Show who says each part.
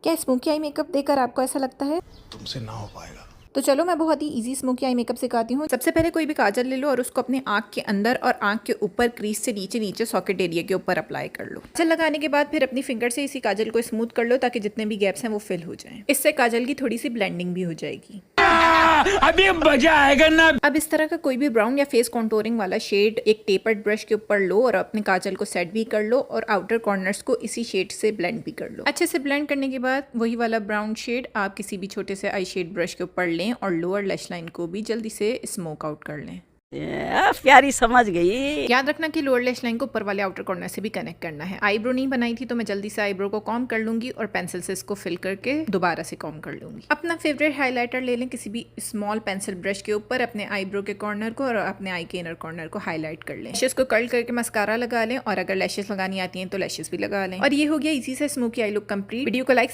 Speaker 1: क्या smoky eye makeup देखकर आपको ऐसा लगता है?
Speaker 2: तुमसे ना हो पाएगा।
Speaker 1: तो चलो मैं बहुत ही इजी स्मोकी आई मेकअप सिखाती हूँ। सबसे पहले कोई भी काजल ले लो और उसको अपने आंख के अंदर और आंख के ऊपर क्रीज से नीचे नीचे सॉकेट एरिया के ऊपर अप्लाई कर लो। काजल लगाने के बाद फिर अपनी फिंगर से इसी काजल को स्मूथ कर लो ताकि जितने भी गैप्स हैं वो फिल हो जाएं। इससे काजल की थोड़ी सी ब्लेंडिंग भी हो जाएगी।
Speaker 3: अभी मजा आएगा ना।
Speaker 1: अब इस तरह का कोई भी ब्राउन या फेस कॉन्टोरिंग वाला शेड एक टेपर्ड ब्रश के ऊपर लो और अपने काजल को सेट भी कर लो और आउटर कॉर्नर्स को इसी शेड से ब्लेंड भी कर लो। अच्छे से ब्लेंड करने के बाद वही वाला ब्राउन शेड आप किसी भी छोटे से आई शेड ब्रश के ऊपर लें और लोअर लैश लाइन को भी जल्दी से स्मोक आउट कर लें।
Speaker 4: प्यारी समझ गई।
Speaker 1: याद रखना कि लोअर लैश लाइन को ऊपर वाले आउटर कॉर्नर से भी कनेक्ट करना है। आईब्रो नहीं बनाई थी तो मैं जल्दी से आईब्रो को कॉम कर लूंगी और पेंसिल से इसको फिल करके दोबारा से कॉम कर लूंगी। अपना फेवरेट हाइलाइटर ले लें किसी भी स्मॉल पेंसिल ब्रश के ऊपर अपने आईब्रो के कॉर्नर को और अपने आई के इनर कॉर्नर को हाईलाइट कर लें। लैशेस को कर्ल करके मस्कारा लगा लें और अगर लैशेस लगानी आती हैं तो लैशेस भी लगा लें। और ये हो गया इसी से smoky I look complete. Video को लाइक